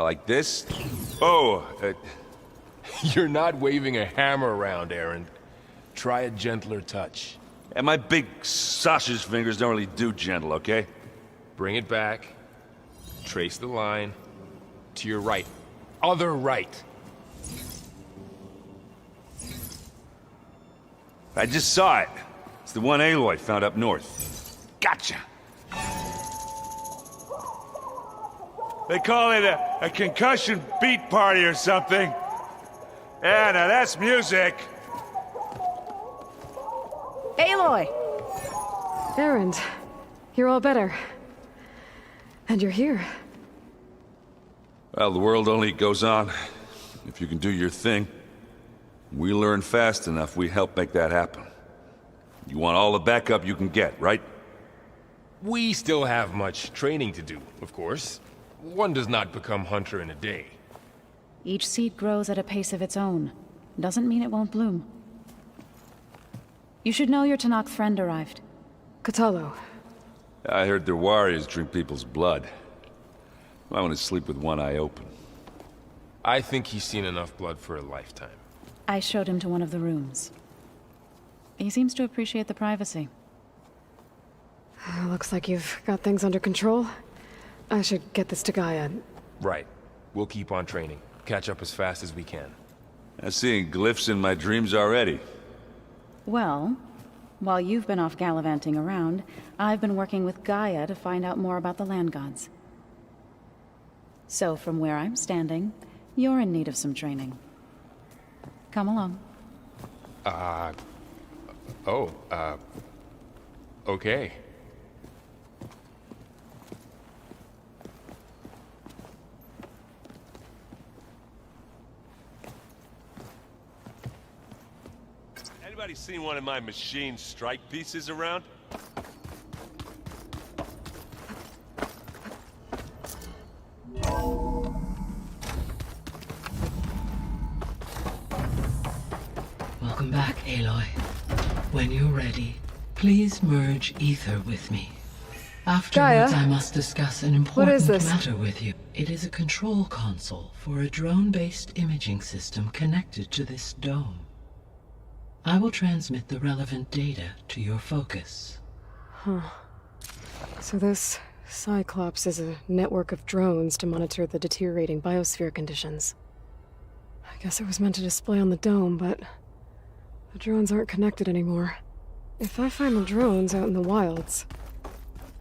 Like this? Oh, You're not waving a hammer around, Aaron. Try a gentler touch. and my big sausage fingers don't really do gentle, okay? Bring it back. Trace the line. To your right. Other right. I just saw it. It's the one Aloy found up north. Gotcha! They call it a concussion beat party or something. Yeah, now that's music. Aloy! Aaron, you're all better. And you're here. Well, the world only goes on if you can do your thing. We learn fast enough, we help make that happen. You want all the backup you can get, right? We still have much training to do, of course. One does not become hunter in a day. Each seed grows at a pace of its own. Doesn't mean it won't bloom. You should know your Tanakh friend arrived. Katalo. I heard their warriors drink people's blood. I want to sleep with one eye open. I think he's seen enough blood for a lifetime. I showed him to one of the rooms. He seems to appreciate the privacy. Looks like you've got things under control. I should get this to Gaia. Right. We'll keep on training. Catch up as fast as we can. I'm seeing glyphs in my dreams already. Well, while you've been off gallivanting around, I've been working with Gaia to find out more about the land gods. So from where I'm standing, you're in need of some training. Come along. Okay. Anybody seen one of my machine strike pieces around? Welcome back, Aloy. When you're ready, please merge ether with me. Afterwards, Gaia? I must discuss an important What is this? matter with you. It is a control console for a drone-based imaging system connected to this dome. I will transmit the relevant data to your focus. So this Cyclops is a network of drones to monitor the deteriorating biosphere conditions. I guess it was meant to display on the dome, but the drones aren't connected anymore. If I find the drones out in the wilds,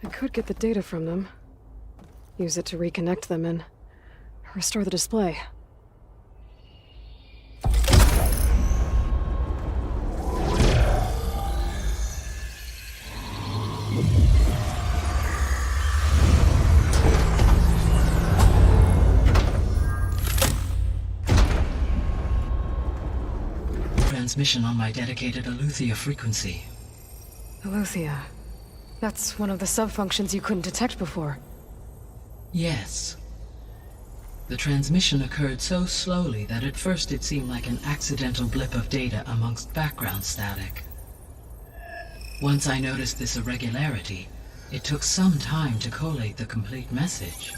I could get the data from them, use it to reconnect them and restore the display. Transmission on my dedicated Aletheia frequency. Aletheia. That's one of the sub-functions you couldn't detect before. Yes. The transmission occurred so slowly that at first it seemed like an accidental blip of data amongst background static. Once I noticed this irregularity, it took some time to collate the complete message.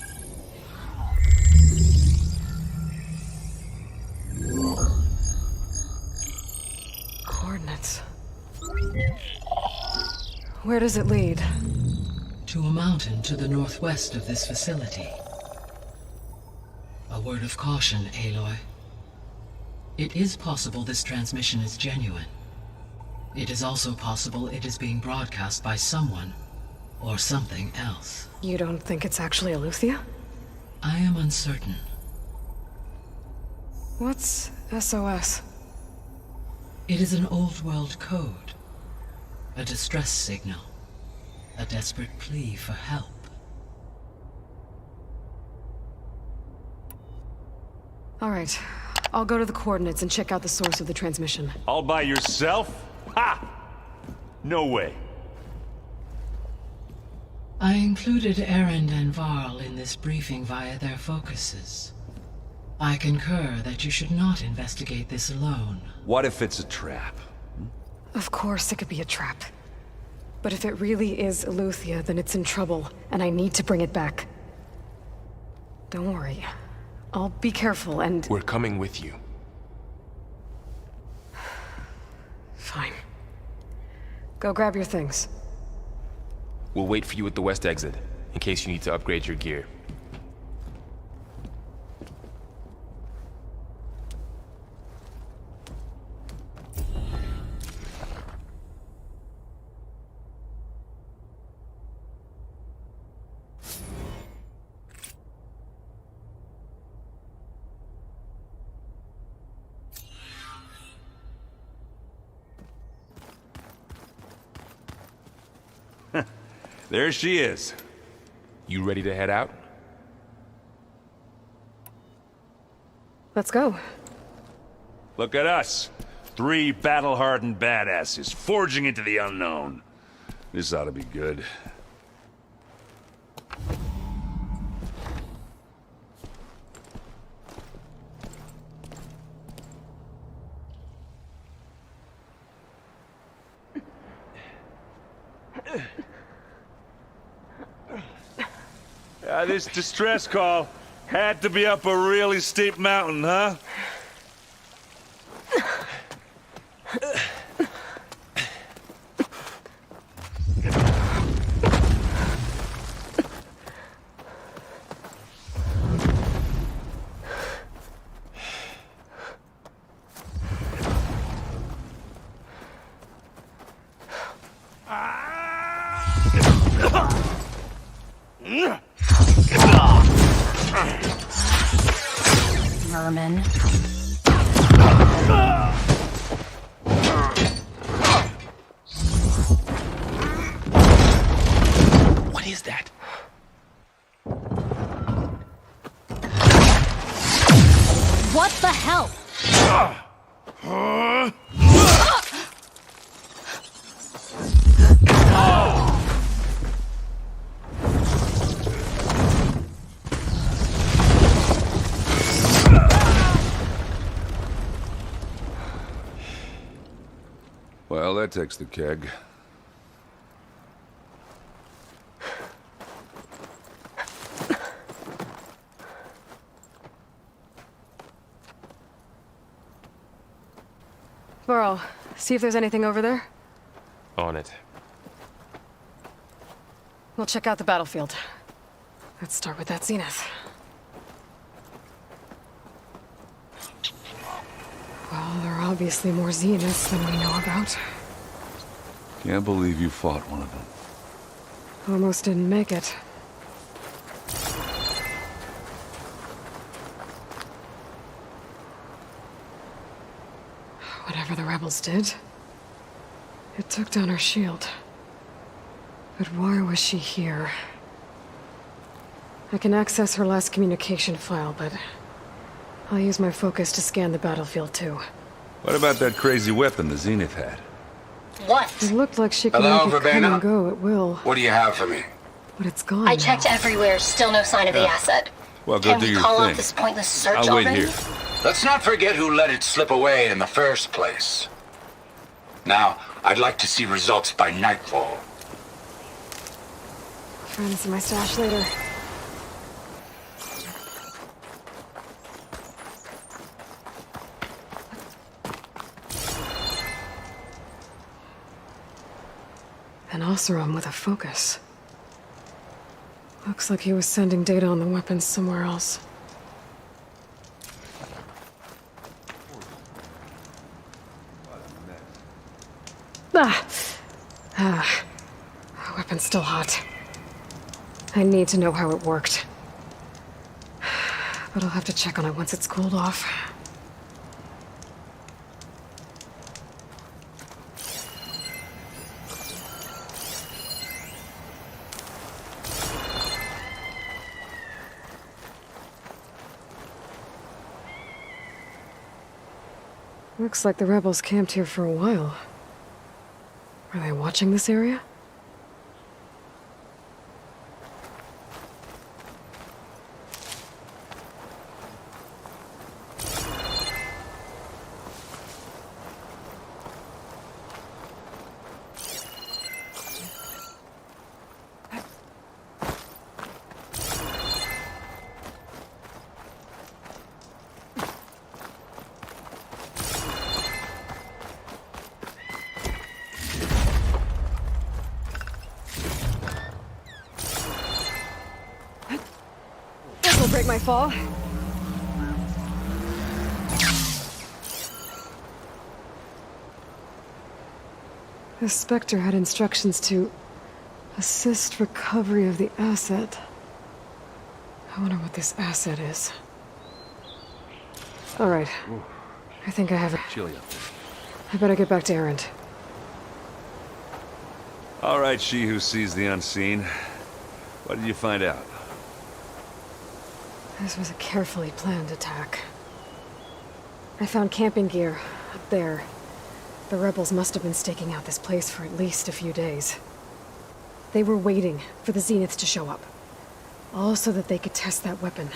Coordinates. Where does it lead? To a mountain to the northwest of this facility. A word of caution, Aloy. It is possible this transmission is genuine. It is also possible it is being broadcast by someone or something else. You don't think it's actually Aletheia? I am uncertain. What's SOS? It is an old world code. A distress signal. A desperate plea for help. All right. I'll go to the coordinates and check out the source of the transmission. All by yourself? Ha! No way. I included Erend and Varl in this briefing via their focuses. I concur that you should not investigate this alone. What if it's a trap? Of course it could be a trap. But if it really is Aletheia, then it's in trouble, and I need to bring it back. Don't worry. I'll be careful and... We're coming with you. Fine. Go grab your things. We'll wait for you at the west exit, in case you need to upgrade your gear. There she is. You ready to head out? Let's go. Look at us. 3 battle-hardened badasses forging into the unknown. This ought to be good. This distress call had to be up a really steep mountain, huh? Vermin. What is that? What the hell? Well, that takes the keg. Burrow, see if there's anything over there. On it. We'll check out the battlefield. Let's start with that zenith. Well, there are obviously more zeniths than we know about. Can't believe you fought one of them. Almost didn't make it. Whatever the rebels did, it took down her shield. But why was she here? I can access her last communication file, but I'll use my focus to scan the battlefield too. What about that crazy weapon the Zenith had? What? It looked like she could Hello, make it come Verbena? and go at will, What do you have for me? but it's gone I now. checked everywhere, still no sign of the asset. Well, go Can do we your call thing. off this pointless search I'll wait already? here. Let's not forget who let it slip away in the first place. Now, I'd like to see results by nightfall. Trying to see my stash later. An Oseram with a focus. Looks like he was sending data on the weapons somewhere else. Weapon's still hot. I need to know how it worked. But I'll have to check on it once it's cooled off. Looks like the rebels camped here for a while. Are they watching this area? Despite my fall. The Spectre had instructions to assist recovery of the asset. I wonder what this asset is. All right. I think I have it. Chilly up there. I better get back to Erend. All right, she who sees the unseen. What did you find out? This was a carefully planned attack. I found camping gear up there. The rebels must have been staking out this place for at least a few days. They were waiting for the Zeniths to show up. All so that they could test that weapon.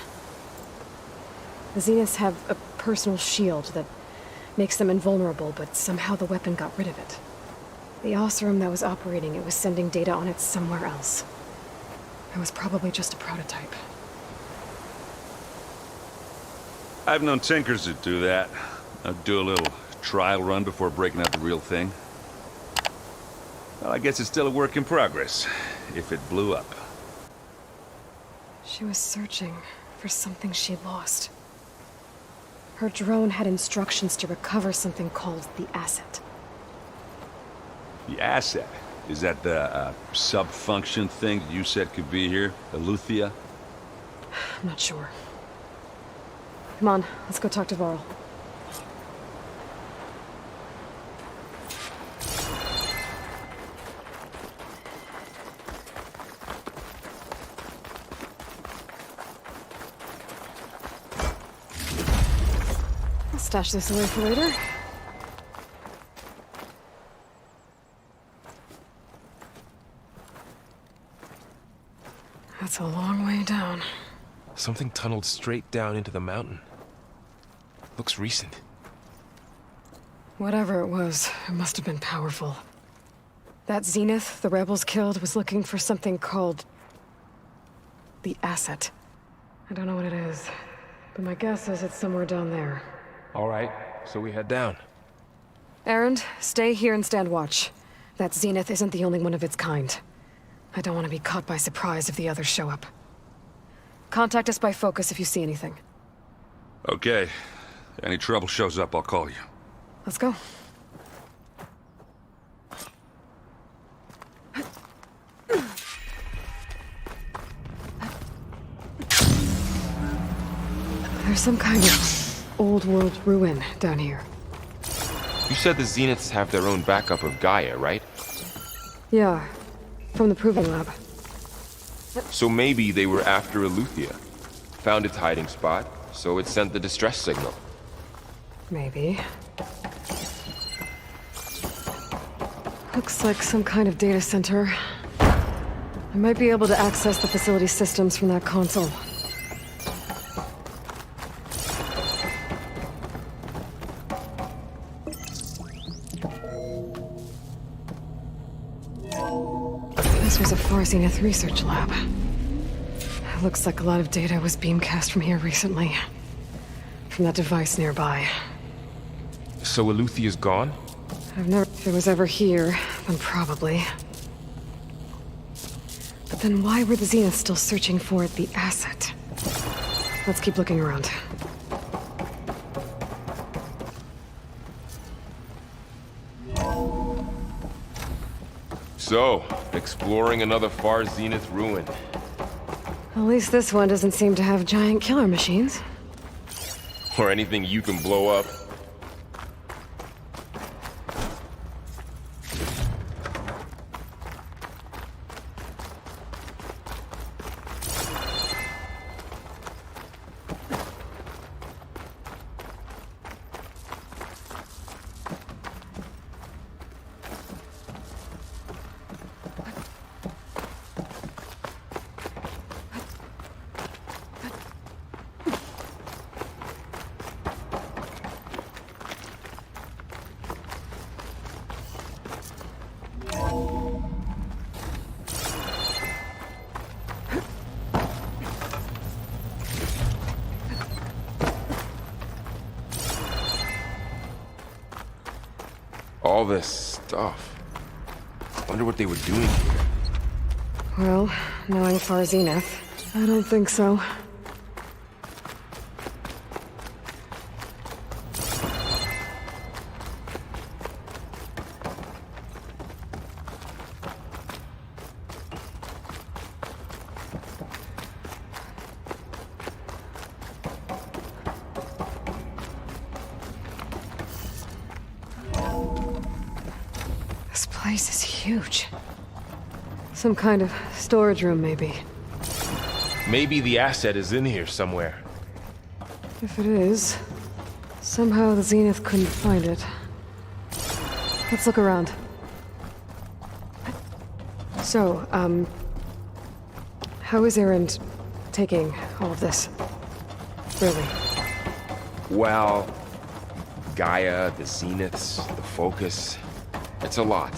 The Zeniths have a personal shield that makes them invulnerable, but somehow the weapon got rid of it. The Oseram that was operating it was sending data on it somewhere else. It was probably just a prototype. I've known tinkers that do that. I'd do a little trial run before breaking out the real thing. Well, I guess it's still a work in progress, if it blew up. She was searching for something she lost. Her drone had instructions to recover something called the asset. The asset? Is that the sub-function thing you said could be here? Eleuthia? I'm not sure. Come on, let's go talk to Varl. I'll stash this away for later. That's a long way down. Something tunneled straight down into the mountain. Looks recent. Whatever it was, it must have been powerful. That Zenith the rebels killed was looking for something called the asset. I don't know what it is, but my guess is it's somewhere down there. All right, so we head down. Erend, stay here and stand watch. That Zenith isn't the only one of its kind. I don't want to be caught by surprise if the others show up. Contact us by focus if you see anything. Okay. Any trouble shows up, I'll call you. Let's go. There's some kind of old world ruin down here. You said the Zeniths have their own backup of Gaia, right? Yeah, from the Proving Lab. So maybe they were after Eleuthia. Found its hiding spot, so it sent the distress signal. Maybe. Looks like some kind of data center. I might be able to access the facility systems from that console. This was a Far Zenith research lab. Looks like a lot of data was beamcast from here recently. From that device nearby. So Eleuthia's gone? If it was ever here, then probably. But then why were the Zeniths still searching for the asset? Let's keep looking around. So, exploring another Far Zenith ruin. At least this one doesn't seem to have giant killer machines. Or anything you can blow up. All this stuff. Wonder what they were doing here. Well, knowing Far Zenith, I don't think so. This place is huge. Some kind of storage room, maybe. Maybe the asset is in here somewhere. If it is, somehow the Zenith couldn't find it. Let's look around. So, how is Erend taking all of this? Really? Well, Gaia, the Zeniths, the Focus. It's a lot.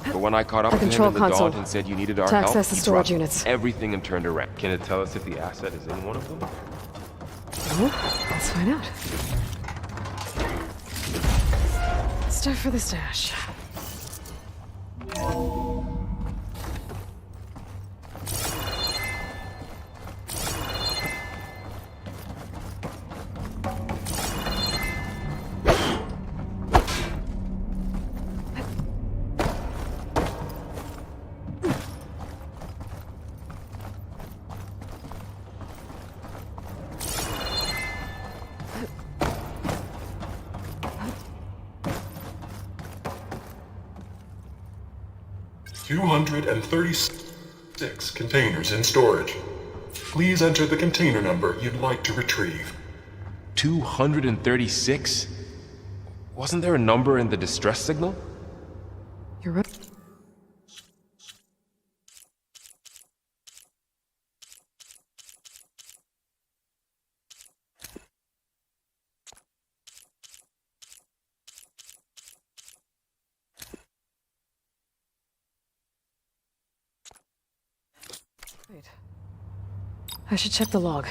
But when I caught up The with him control in the console. Daunt and said you needed our To help, access the he storage dropped units. everything and turned around. Can it tell us if the asset is in one of them? Oh, let's find out. Stuff for the stash. $236 containers in storage. Please enter the container number you'd like to retrieve. 236? Wasn't there a number in the distress signal? You're right. Wait. I should check the log.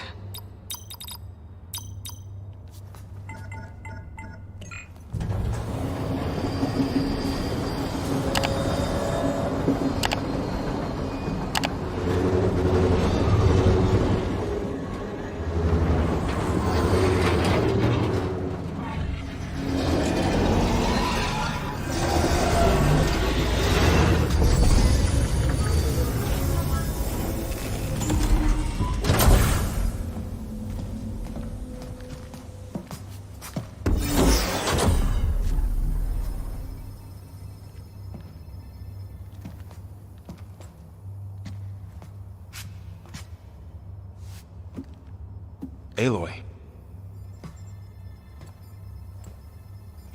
Aloy.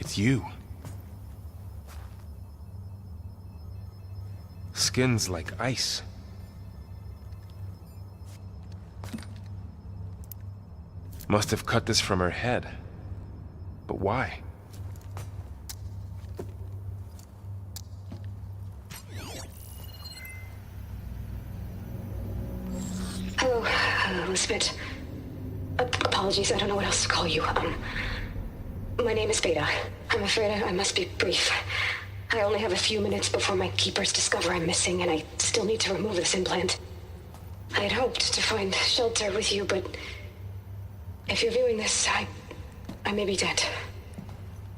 It's you. Skin's like ice. Must have cut this from her head. But why? Hello, Elizabeth. Apologies, I don't know what else to call you. My name is Beta. I'm afraid I must be brief. I only have a few minutes before my keepers discover I'm missing, and I still need to remove this implant. I had hoped to find shelter with you, but if you're viewing this, I may be dead.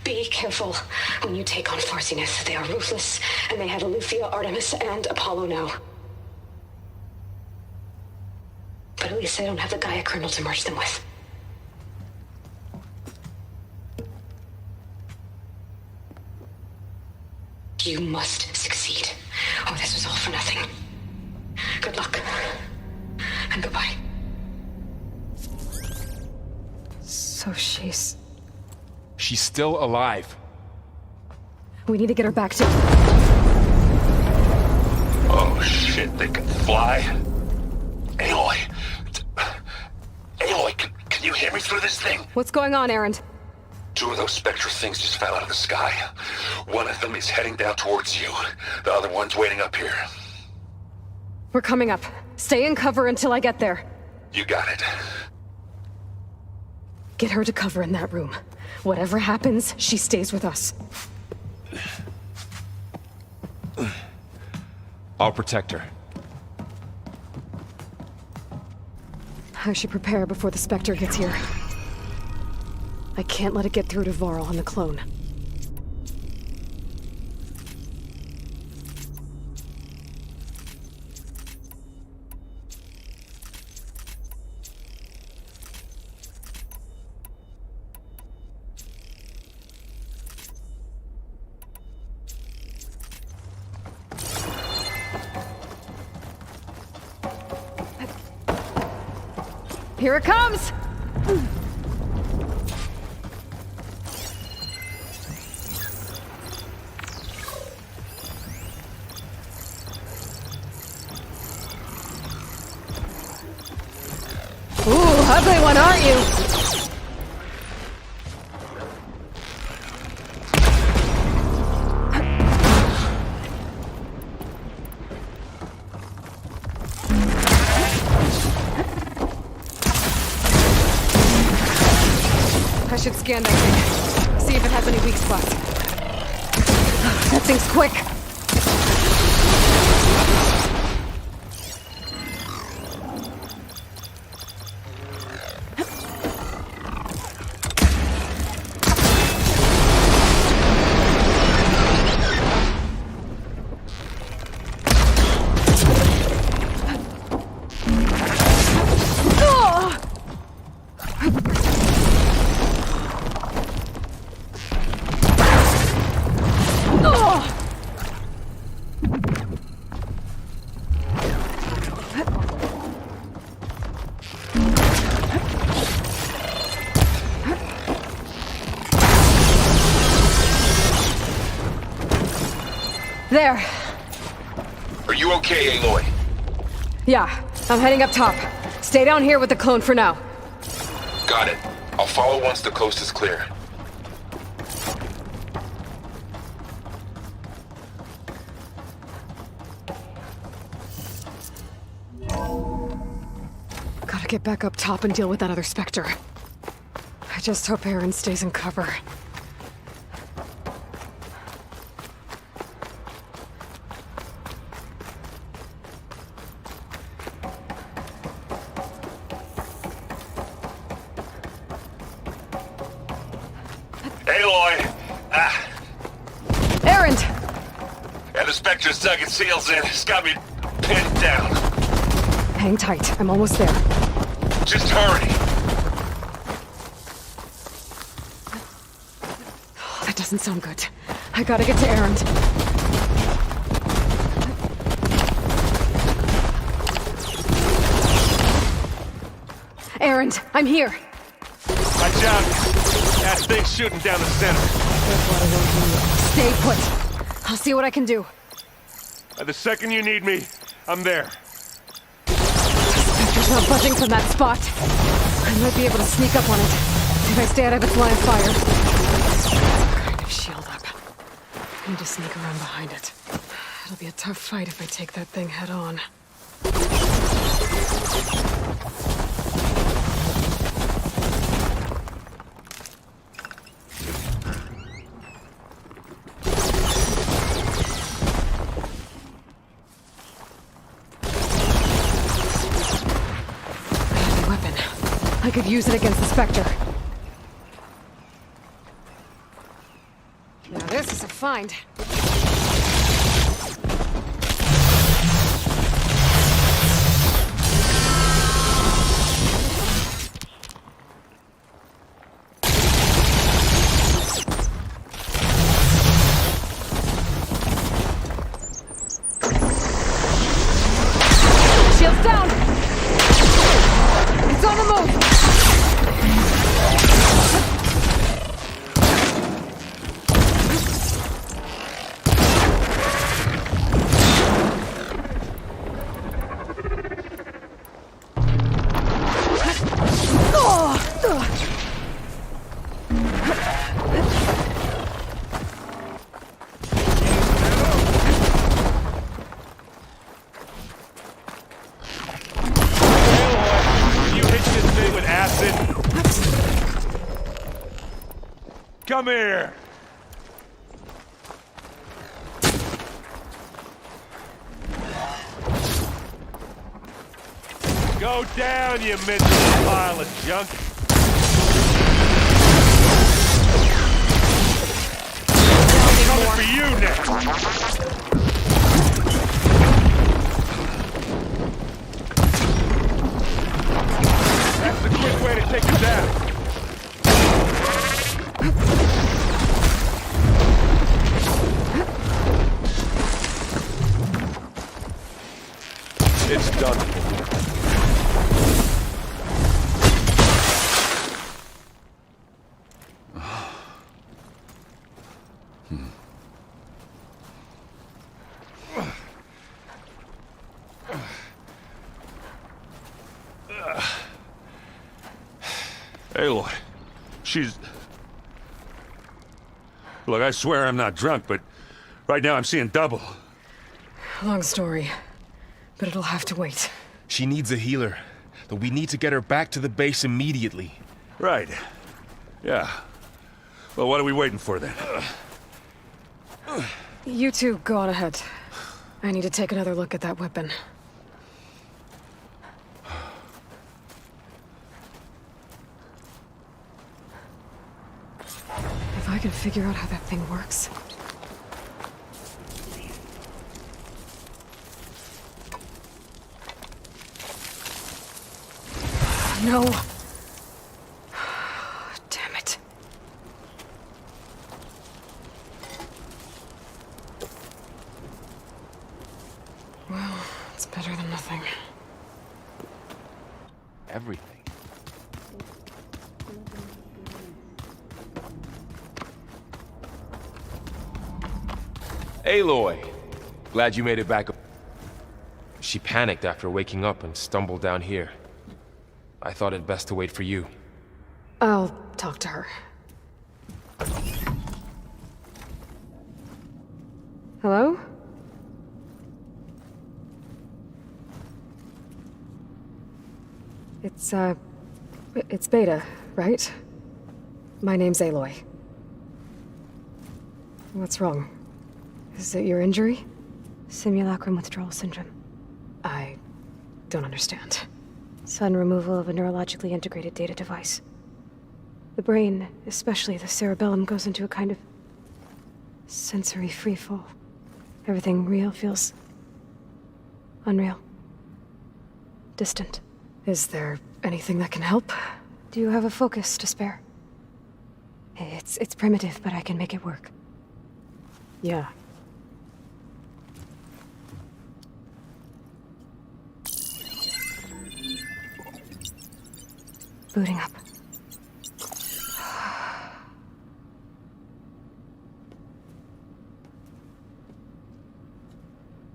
Be careful when you take on Far Zenith. They are ruthless, and they have Eleuthia, Artemis, and Apollo now. But at least I don't have the Gaia kernel to merge them with. You must succeed, or this was all for nothing. Good luck. And goodbye. So she's... She's still alive. We need to get her back to... Oh shit, they can fly? Aloy! Aloy, can you hear me through this thing? What's going on, Erend? Two of those spectral things just fell out of the sky. One of them is heading down towards you. The other one's waiting up here. We're coming up. Stay in cover until I get there. You got it. Get her to cover in that room. Whatever happens, she stays with us. I'll protect her. I should prepare before the Spectre gets here. I can't let it get through to Varl and the clone. Here it comes! Ooh, ugly one, aren't you? I should scan that thing. See if it has any weak spots. That thing's quick. There. Are you okay, Aloy? Yeah, I'm heading up top. Stay down here with the clone for now. Got it. I'll follow once the coast is clear. Gotta get back up top and deal with that other Spectre. I just hope Aaron stays in cover. Aloy! Aaron! Yeah, the Spectre's dug its heels in. It's got me pinned down. Hang tight, I'm almost there. Just hurry. That doesn't sound good. I gotta get to Aaron. Aaron, I'm here. Watch out. That thing's shooting down the center. Stay put. I'll see what I can do. The second you need me, I'm there. Spectre's not budging from that spot. I might be able to sneak up on it if I stay out of its line of fire. Kind of shield up. I need to sneak around behind it. It'll be a tough fight if I take that thing head on. I could use it against the Spectre. Now this is a find. Shield's down! It's on the move! Come here! Go down, you miserable pile of junk! Coming for you now! That's the quick way to take you down! It's done. Aloy, she's... Look, I swear I'm not drunk, but right now I'm seeing double. Long story, but it'll have to wait. She needs a healer, though we need to get her back to the base immediately. Right. Yeah. Well, what are we waiting for then? You two go on ahead. I need to take another look at that weapon. If I can figure out how that thing works... No! Damn it. Well, it's better than nothing. Everything. Aloy! Glad you made it back. She panicked after waking up and stumbled down here. I thought it best to wait for you. I'll talk to her. Hello? It's Beta, right? My name's Aloy. What's wrong? Is it your injury? Simulacrum withdrawal syndrome. I don't understand. Sudden removal of a neurologically integrated data device. The brain, especially the cerebellum, goes into a kind of sensory freefall. Everything real feels unreal. Distant. Is there anything that can help? Do you have a focus to spare? It's primitive, but I can make it work. Yeah. Booting up.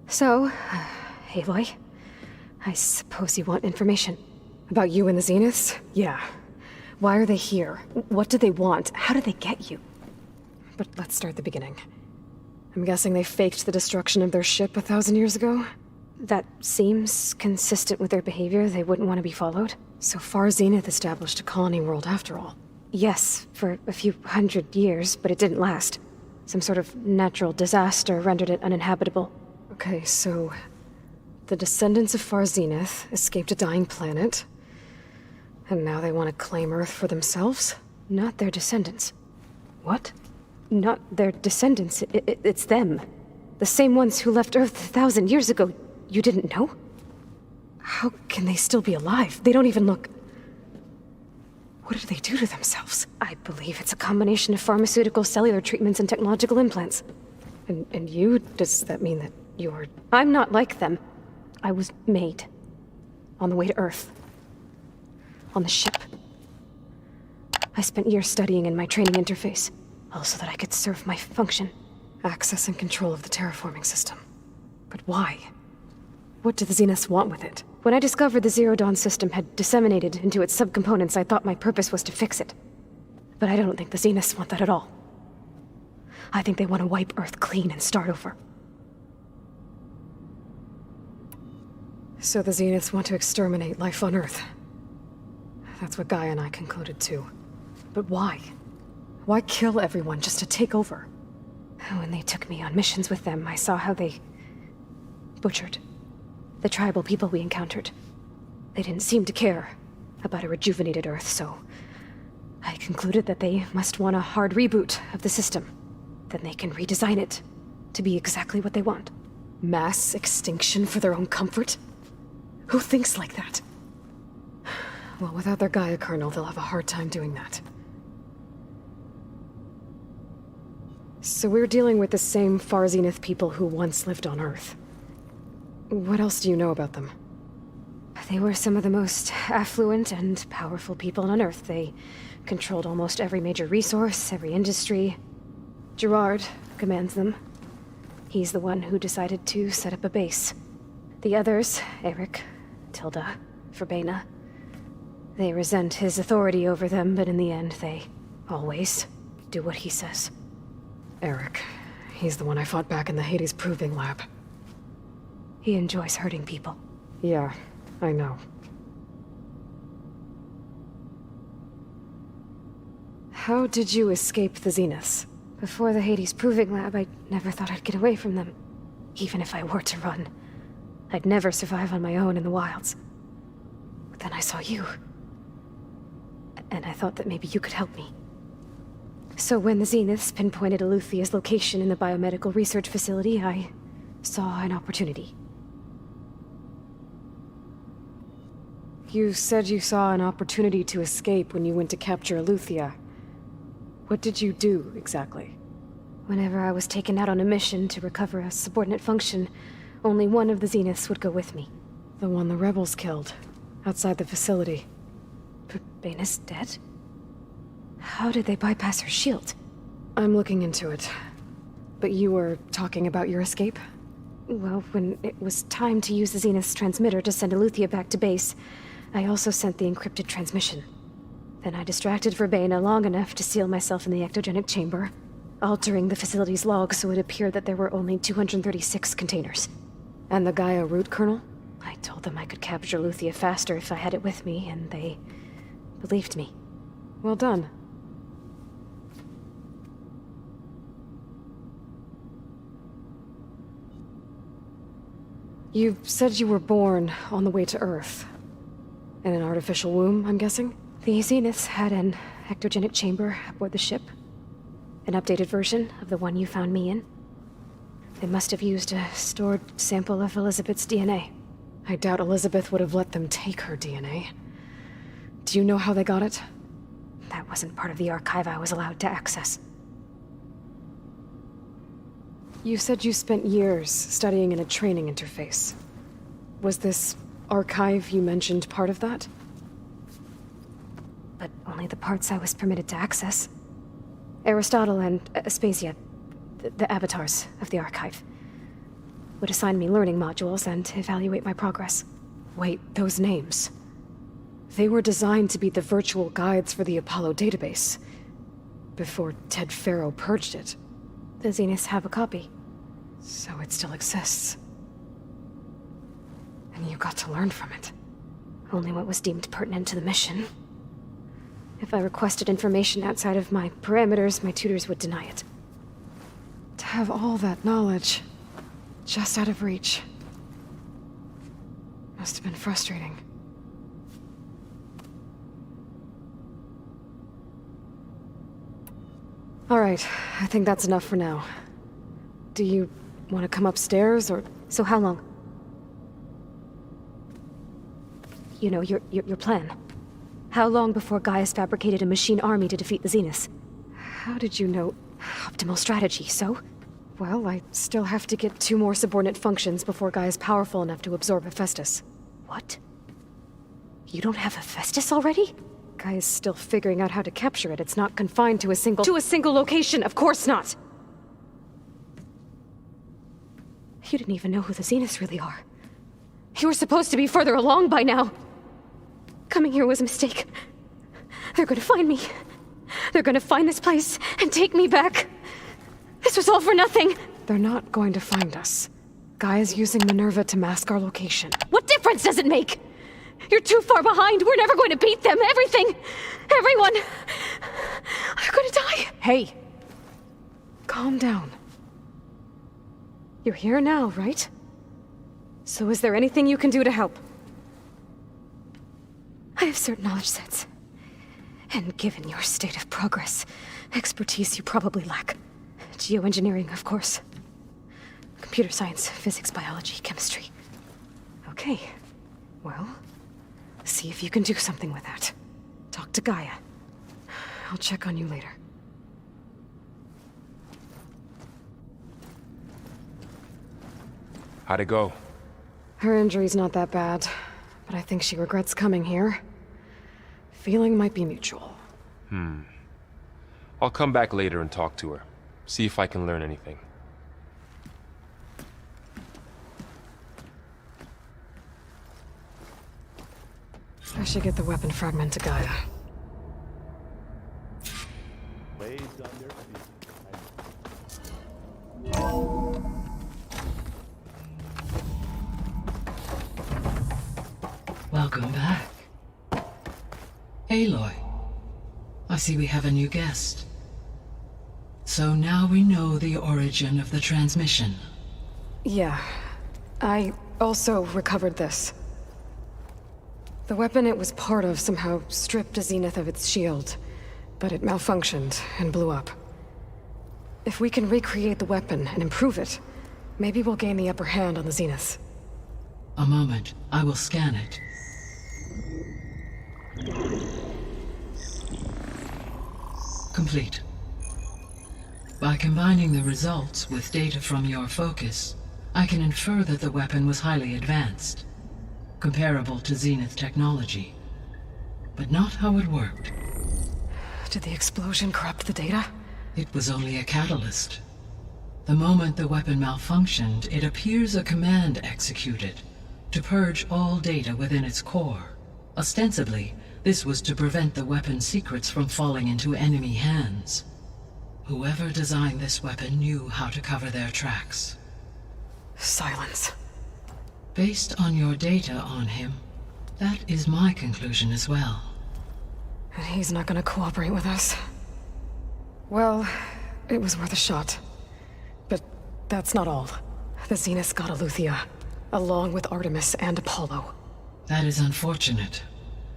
So, Aloy, I suppose you want information. About you and the Zeniths? Yeah. Why are they here? What do they want? How did they get you? But let's start at the beginning. I'm guessing they faked the destruction of their ship 1,000 years ago? That seems consistent with their behavior. They wouldn't want to be followed. So far, Zenith established a colony world after all. Yes, for a few hundred years, but it didn't last. Some sort of natural disaster rendered it uninhabitable. Okay, so... the descendants of Far Zenith escaped a dying planet, and now they want to claim Earth for themselves? Not their descendants. What? Not their descendants. It's them. The same ones who left Earth 1,000 years ago. You didn't know? How can they still be alive? They don't even look... What did they do to themselves? I believe it's a combination of pharmaceutical, cellular treatments, and technological implants. And you? Does that mean that you're... I'm not like them. I was made. On the way to Earth. On the ship. I spent years studying in my training interface, all so that I could serve my function. Access and control of the terraforming system. But why? What do the Zeniths want with it? When I discovered the Zero Dawn system had disseminated into its subcomponents, I thought my purpose was to fix it. But I don't think the Zeniths want that at all. I think they want to wipe Earth clean and start over. So the Zeniths want to exterminate life on Earth. That's what Gaia and I concluded too. But why? Why kill everyone just to take over? When they took me on missions with them, I saw how they butchered the tribal people we encountered. They didn't seem to care about a rejuvenated Earth, so I concluded that they must want a hard reboot of the system. Then they can redesign it to be exactly what they want. Mass extinction for their own comfort? Who thinks like that? Well, without their Gaia kernel, they'll have a hard time doing that. So we're dealing with the same Far Zenith people who once lived on Earth. What else do you know about them? They were some of the most affluent and powerful people on Earth. They controlled almost every major resource, every industry. Gerard commands them. He's the one who decided to set up a base. The others, Eric, Tilda, Verbena, they resent his authority over them, but in the end, they always do what he says. Eric. He's the one I fought back in the Hades Proving Lab. He enjoys hurting people. Yeah, I know. How did you escape the Zeniths? Before the Hades Proving Lab, I never thought I'd get away from them. Even if I were to run. I'd never survive on my own in the wilds. But then I saw you. And I thought that maybe you could help me. So when the Zeniths pinpointed Eluthia's location in the biomedical research facility, I saw an opportunity. You said you saw an opportunity to escape when you went to capture Eluthia. What did you do, exactly? Whenever I was taken out on a mission to recover a subordinate function, only one of the Zeniths would go with me. The one the rebels killed, outside the facility. Baina's dead? How did they bypass her shield? I'm looking into it. But you were talking about your escape? Well, when it was time to use the Zenith's transmitter to send Eluthia back to base, I also sent the encrypted transmission. Then I distracted Verbena long enough to seal myself in the ectogenic chamber, altering the facility's log so it appeared that there were only 236 containers. And the Gaia root kernel? I told them I could capture Eluthia faster if I had it with me, and they believed me. Well done. You said you were born on the way to Earth. In an artificial womb, I'm guessing? The Zeniths had an ectogenic chamber aboard the ship. An updated version of the one you found me in. They must have used a stored sample of Elizabeth's DNA. I doubt Elizabeth would have let them take her DNA. Do you know how they got it? That wasn't part of the archive I was allowed to access. You said you spent years studying in a training interface. Was this archive you mentioned part of that? But only the parts I was permitted to access. Aristotle and Aspasia, the avatars of the archive, would assign me learning modules and evaluate my progress. Wait, those names. They were designed to be the virtual guides for the Apollo database. Before Ted Faro purged it. The Zeniths have a copy. So it still exists. And you got to learn from it. Only what was deemed pertinent to the mission. If I requested information outside of my parameters, my tutors would deny it. To have all that knowledge, just out of reach. Must have been frustrating. All right, I think that's enough for now. Do you want to come upstairs, or...? So how long? You know, your plan. How long before Gaia's fabricated a machine army to defeat the Zeniths? How did you know? Optimal strategy, so? Well, I still have to get 2 more subordinate functions before Gaia's powerful enough to absorb Hephaestus. What? You don't have Hephaestus already? Gaia's still figuring out how to capture it. It's not confined to a single... To a single location, of course not! You didn't even know who the Zeniths really are. You were supposed to be further along by now! Coming here was a mistake. They're gonna find me. They're gonna find this place and take me back. This was all for nothing. They're not going to find us. Gaia's using Minerva to mask our location. What difference does it make? You're too far behind. We're never going to beat them. Everything. Everyone. Are gonna die. Hey. Calm down. You're here now, right? So is there anything you can do to help? I have certain knowledge sets. And given your state of progress, expertise you probably lack. Geoengineering, of course. Computer science, physics, biology, chemistry. Okay. Well, see if you can do something with that. Talk to Gaia. I'll check on you later. How'd it go? Her injury's not that bad, but I think she regrets coming here. Feeling might be mutual. I'll come back later and talk to her. See if I can learn anything. I should get the weapon fragment to Gaia. Welcome back. Aloy, I see we have a new guest. So now we know the origin of the transmission. Yeah. I also recovered this. The weapon it was part of somehow stripped Zenith of its shield, but it malfunctioned and blew up. If we can recreate the weapon and improve it, maybe we'll gain the upper hand on the Zeniths. A moment, I will scan it. Complete. By combining the results with data from your focus, I can infer that the weapon was highly advanced, comparable to Zenith technology, but not how it worked. Did the explosion corrupt the data? It was only a catalyst. The moment the weapon malfunctioned, it appears a command executed to purge all data within its core. Ostensibly, this was to prevent the weapon's secrets from falling into enemy hands. Whoever designed this weapon knew how to cover their tracks. Silence. Based on your data on him, that is my conclusion as well. And he's not gonna cooperate with us. Well, it was worth a shot. But that's not all. The Zeniths got Aletheia, along with Artemis and Apollo. That is unfortunate.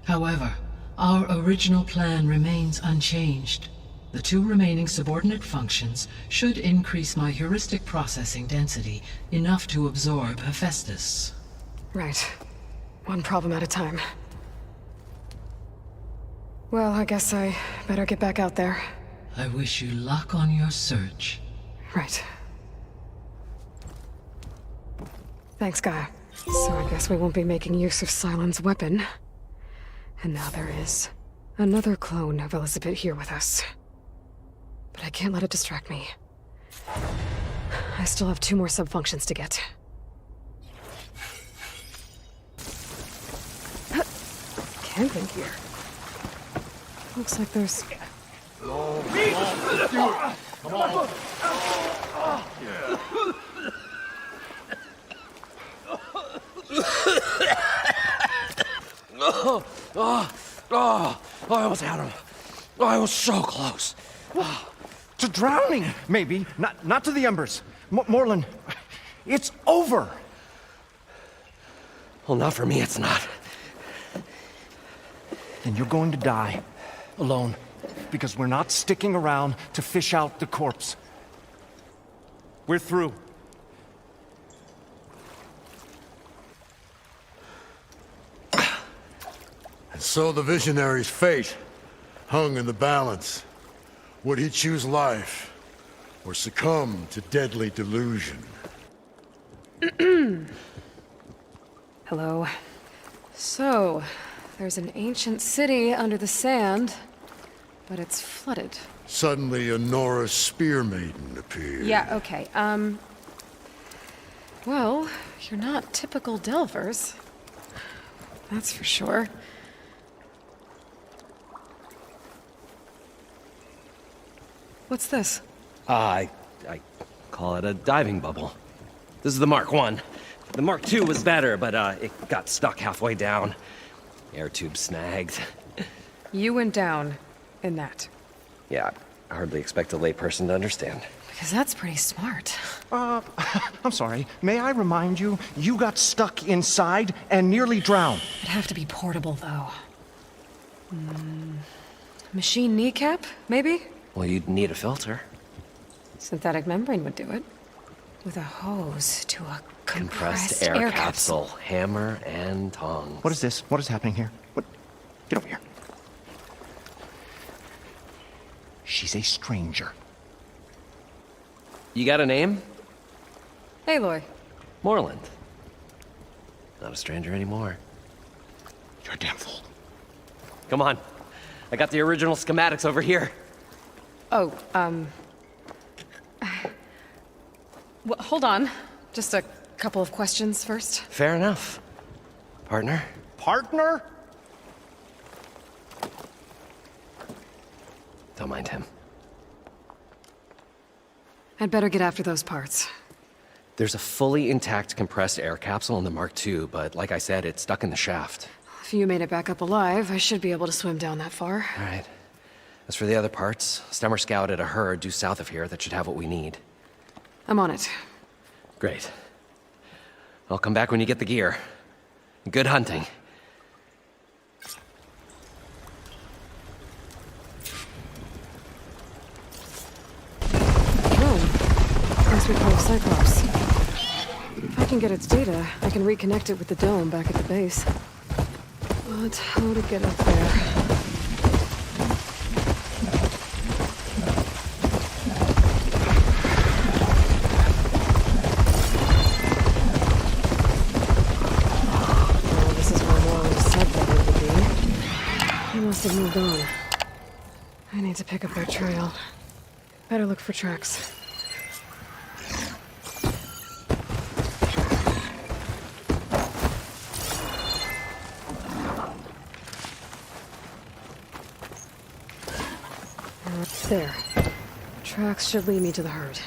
However, our original plan remains unchanged. The two remaining subordinate functions should increase my heuristic processing density enough to absorb Hephaestus. Right. One problem at a time. Well, I guess I better get back out there. I wish you luck on your search. Right. Thanks, Gaia. So I guess we won't be making use of Cylon's weapon. And now there is another clone of Elizabeth here with us. But I can't let it distract me. I still have 2 more sub-functions to get. Camping gear. Looks like there's... I almost had him. I was so close. To drowning, maybe. Not to the embers. Morlund, it's over. Well, not for me, it's not. Then you're going to die. Alone. Because we're not sticking around to fish out the corpse. We're through. And so the visionary's fate hung in the balance. Would he choose life, or succumb to deadly delusion? Hello. So, there's an ancient city under the sand, but it's flooded. Suddenly, a Nora spear maiden appeared. Yeah, okay, well, you're not typical Delvers. That's for sure. What's this? I call it a diving bubble. This is the Mark I. The Mark II was better, but it got stuck halfway down. Air tube snagged. You went down in that. Yeah, I hardly expect a layperson to understand. Because that's pretty smart. I'm sorry. May I remind you, you got stuck inside and nearly drowned. It'd have to be portable, though. Machine kneecap, maybe? Well, you'd need a filter. Synthetic membrane would do it. With a hose to a compressed air capsule. Hammer and tongs. What is this? What is happening here? What? Get over here. She's a stranger. You got a name? Aloy. Morlund. Not a stranger anymore. You're a damn fool. Come on. I got the original schematics over here. Oh, Well, hold on. Just a couple of questions first. Fair enough. Partner? Partner? Don't mind him. I'd better get after those parts. There's a fully intact compressed air capsule in the Mark II, but like I said, it's stuck in the shaft. If you made it back up alive, I should be able to swim down that far. All right. As for the other parts, Stemmer scouted a herd due south of here that should have what we need. I'm on it. Great. I'll come back when you get the gear. Good hunting. Must be part of Cyclops. If I can get its data, I can reconnect it with the dome back at the base. But how to get up there? Oh, this is where Morley said that it would be. He must have moved on. I need to pick up their trail. Better look for tracks. There. Tracks should lead me to the herd.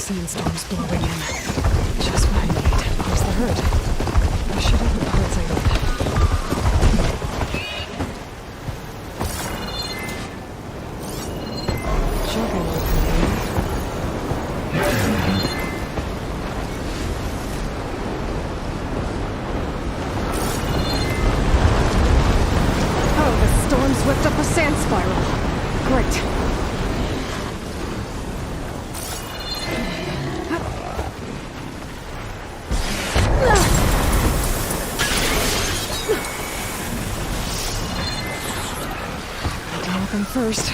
Sandstorm's blowing in. Just what I need. Here's the herd. I should have the parts I need. Jogging with me. Oh, the storm's whipped up a sand spiral. Great. First.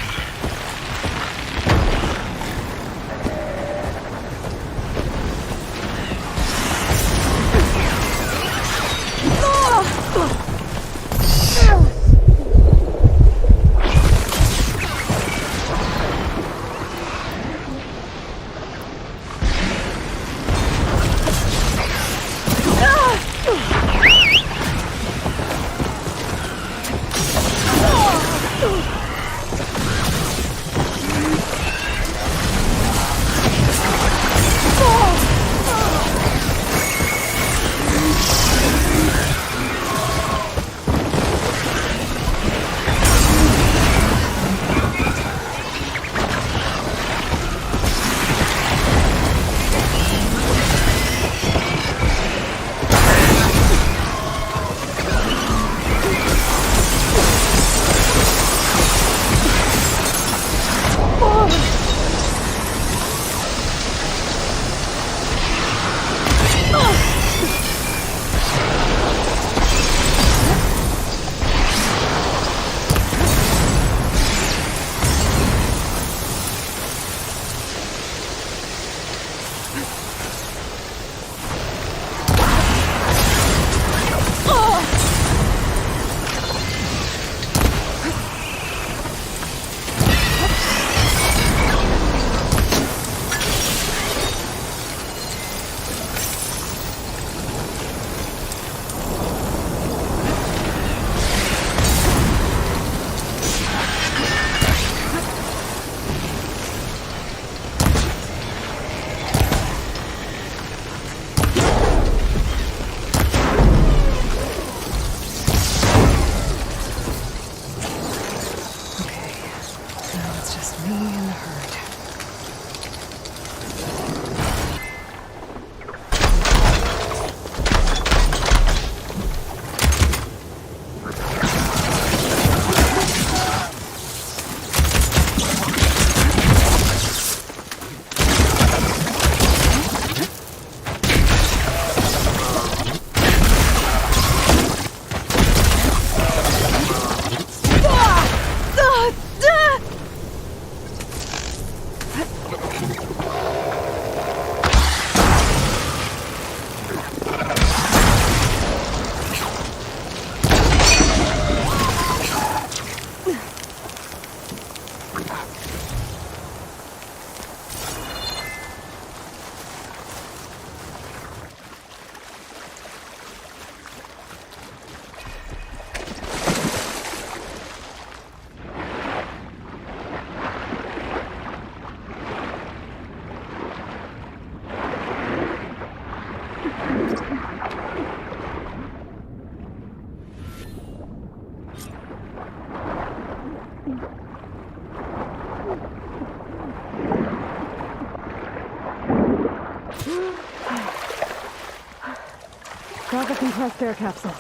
Got the compressed air capsule.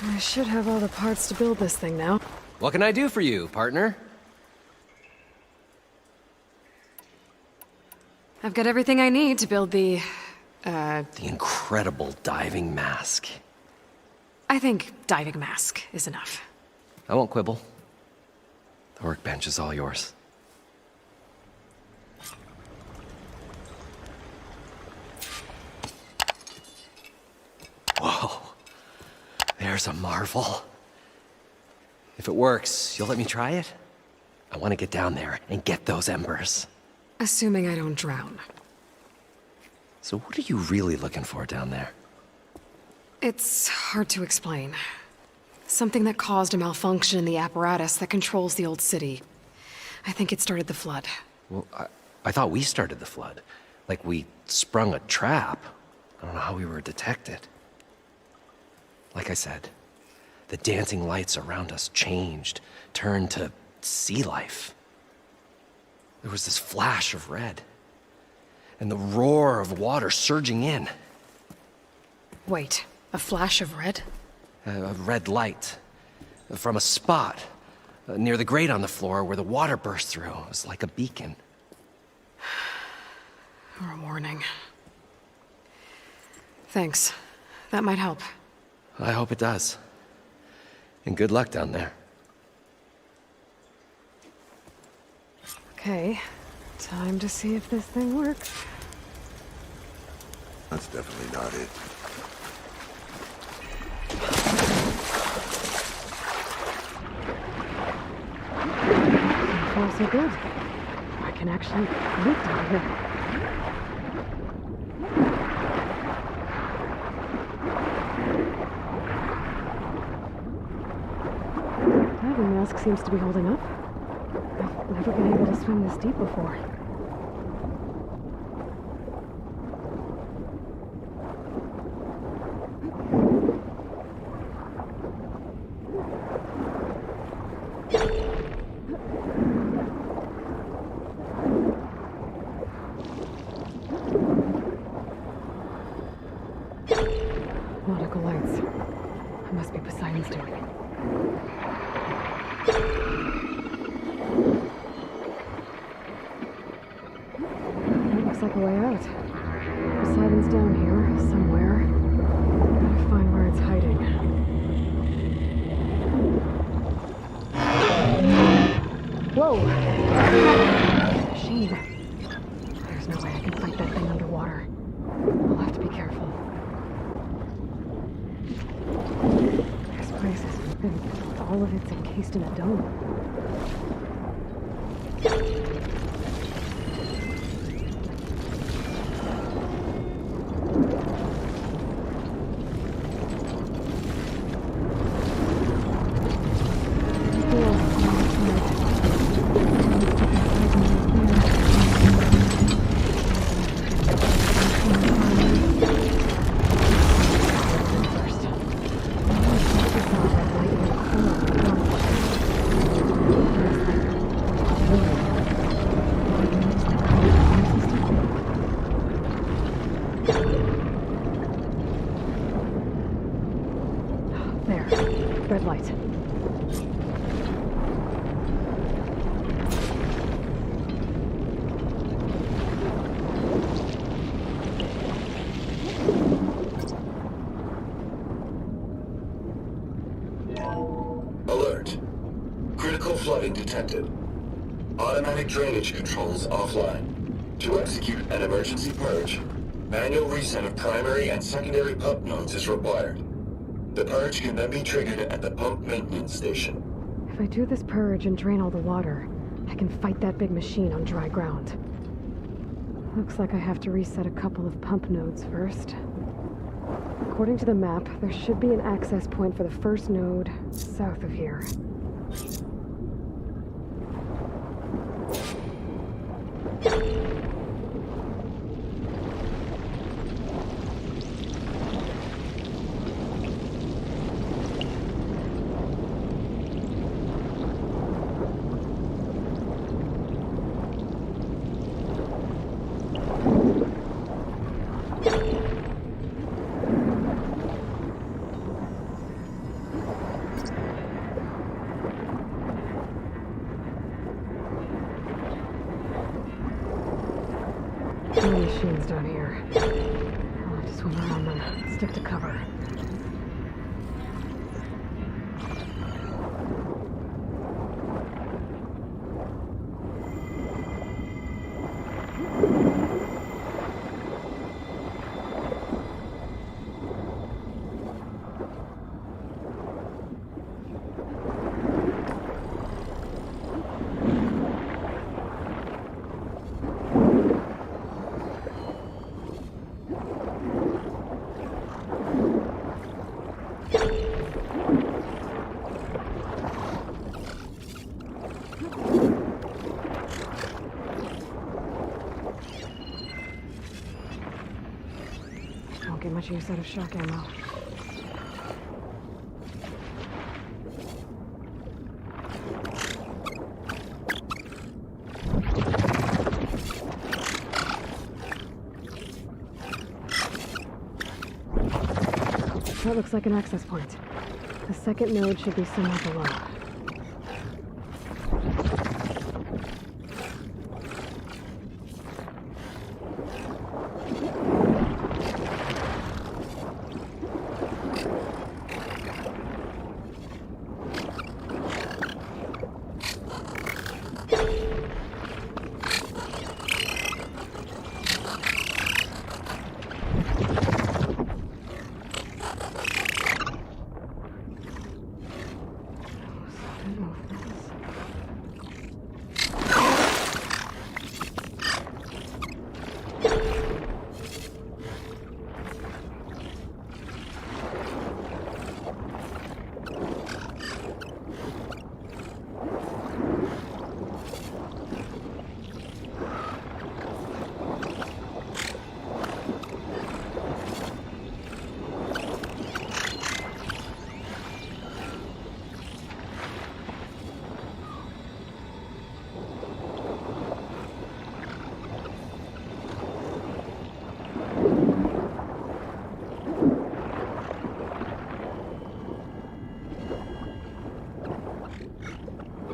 I should have all the parts to build this thing now. What can I do for you, partner? I've got everything I need to build the incredible diving mask. I think diving mask is enough. I won't quibble. The workbench is all yours. Whoa. There's a marvel. If it works, you'll let me try it? I want to get down there and get those embers. Assuming I don't drown. So what are you really looking for down there? It's hard to explain. Something that caused a malfunction in the apparatus that controls the old city. I think it started the flood. Well, I thought we started the flood. Like we sprung a trap. I don't know how we were detected. Like I said, the dancing lights around us changed, turned to sea life. There was this flash of red, and the roar of water surging in. Wait, a flash of red? A red light from a spot near the grate on the floor where the water burst through. It was like a beacon. Or a warning. Thanks. That might help. I hope it does. And good luck down there. Okay, time to see if this thing works. That's definitely not it. So far, so good. I can actually lift out here. Diving mask seems to be holding up. I've never been able to swim this deep before. Nautical lights. It must be Poseidon's doing. Looks like a way out. Poseidon's down here, somewhere. Gotta find where it's hiding. Whoa! Machine. There's no way I can fight that thing underwater. I'll have to be careful. This place is big. All of it's encased in a dome. detected. Automatic drainage controls offline. To execute an emergency purge, manual reset of primary and secondary pump nodes is required. The purge can then be triggered at the pump maintenance station. If I do this purge and drain all the water, I can fight that big machine on dry ground. Looks like I have to reset a couple of pump nodes first. According to the map, there should be an access point for the first node south of here. No machines down here. I'll have to swim around them. Stick to cover. Won't get much use out of shock ammo. That looks like an access point. The second node should be somewhere below.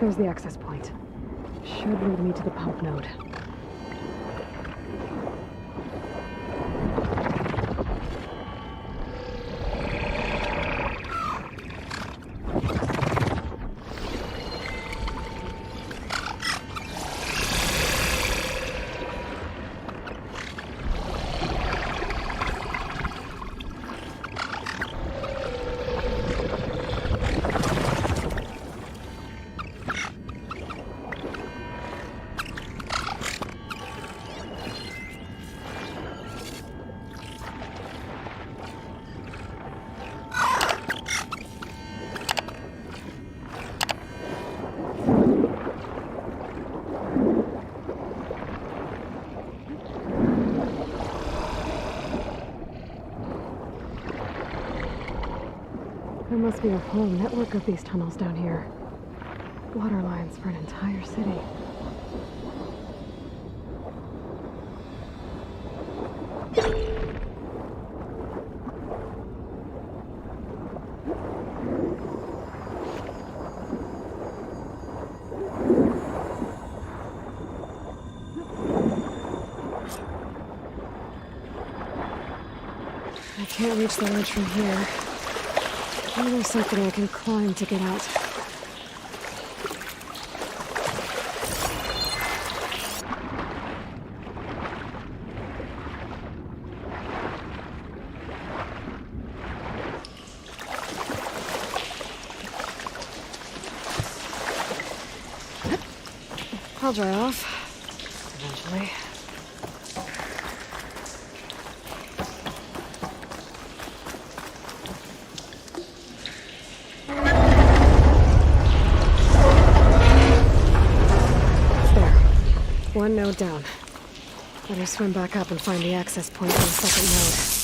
There's the access point. Should lead me to the pump node. There must be a whole network of these tunnels down here. Water lines for an entire city. I can't reach the ledge from here. Maybe there's something I can climb to get out. I'll dry off. Eventually. There. One node down. Better swim back up and find the access point for the second node.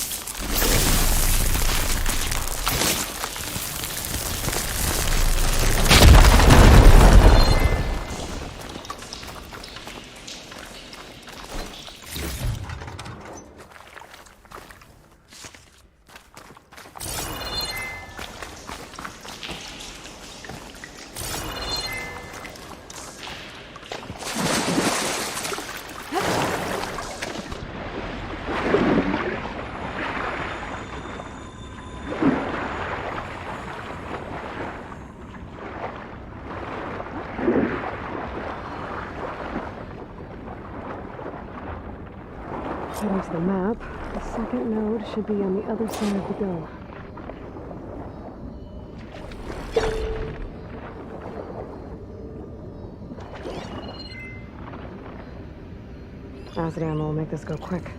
According to the map, the second node should be on the other side of the dome. Acid ammo will make this go quick.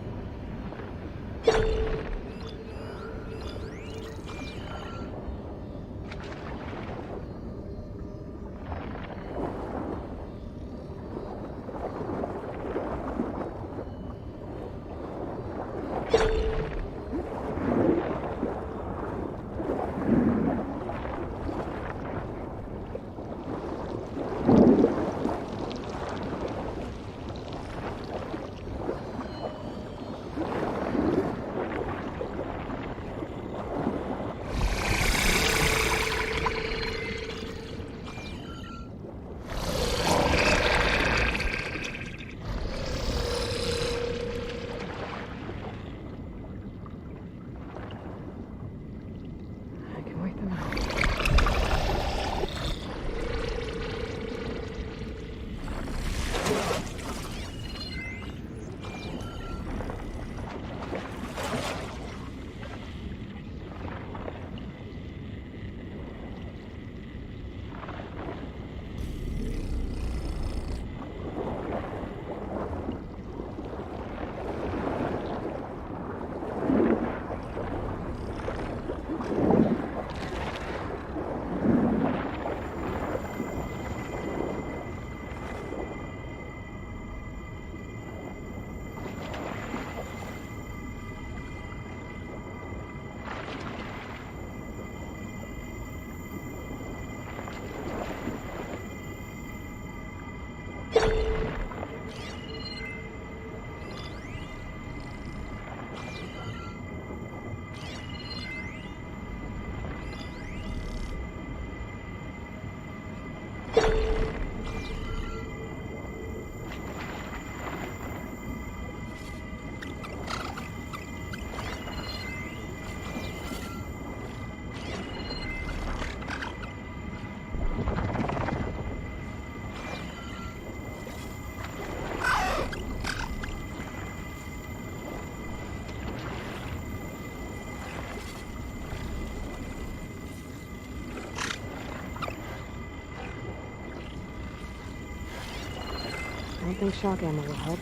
I don't think shock ammo will help.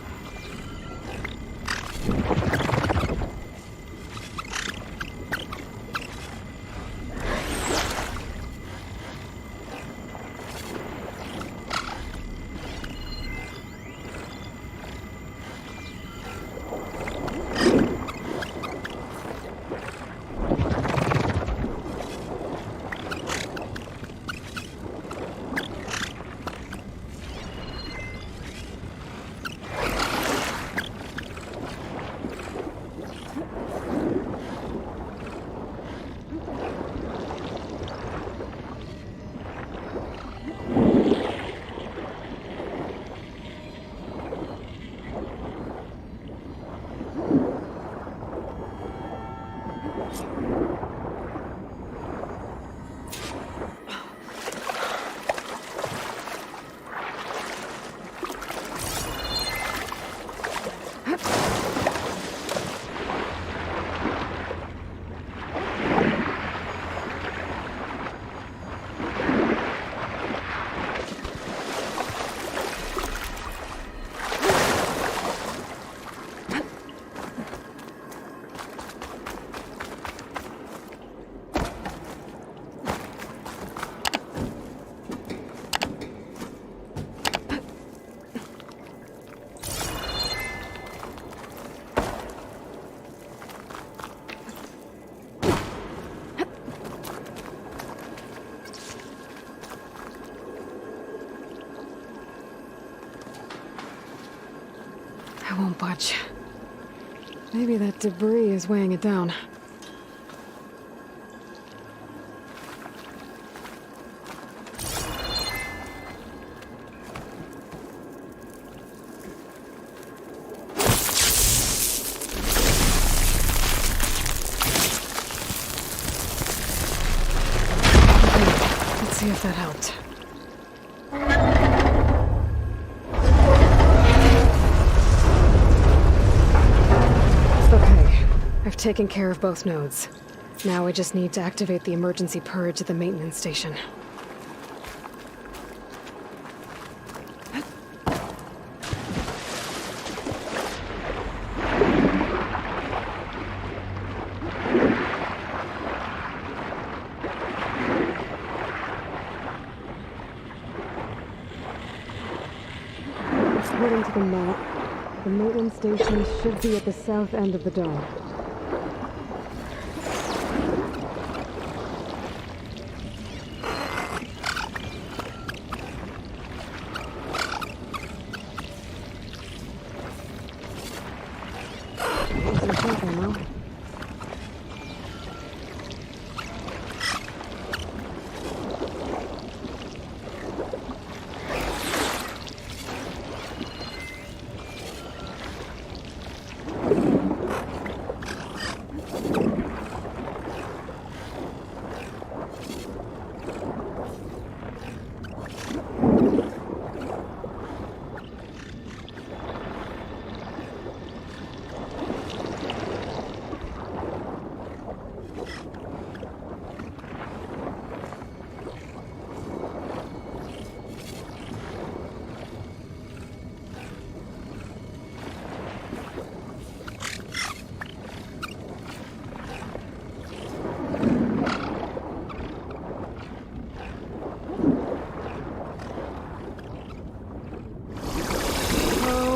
I won't budge. Maybe that debris is weighing it down. Let's see if that helped. Okay, I've taken care of both nodes. Now I just need to activate the emergency purge at the maintenance station. According to the map, the maintenance station should be at the south end of the dome. Some tank ammo.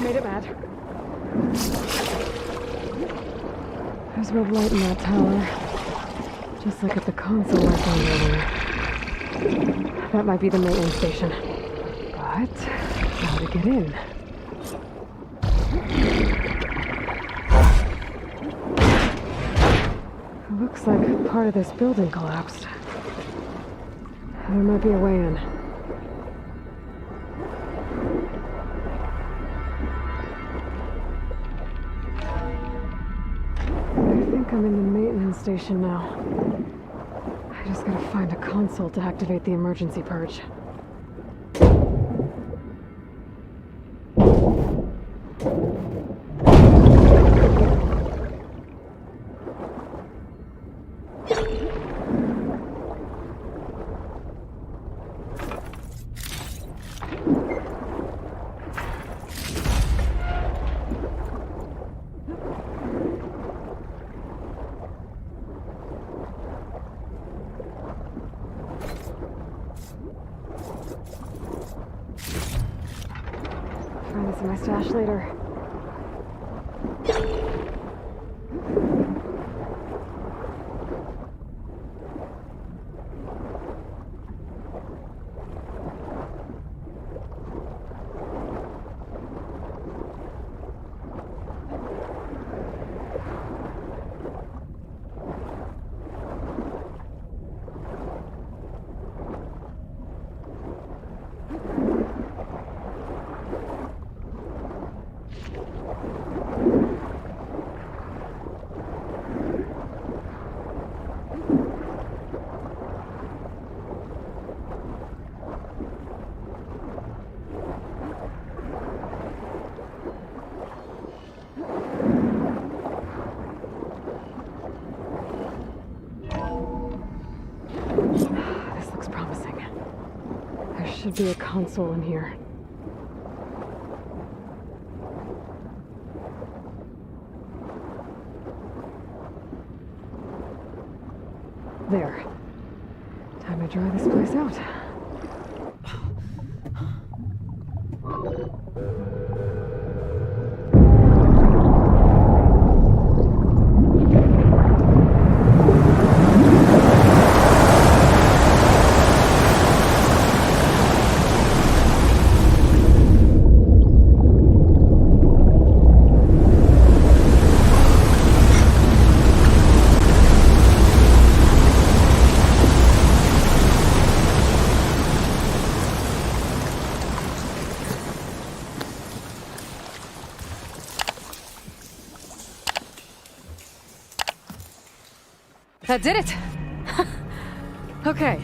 Made it mad. There's red light in that tower. Just like at the console I found earlier. That might be the maintenance station. But how to get in? It looks like part of this building collapsed. There might be a way in. I'm in the maintenance station now. I just gotta find a console to activate the emergency purge. Find this in my stash later. Should be a console in here. There. Time to dry this place out. That did it! Okay,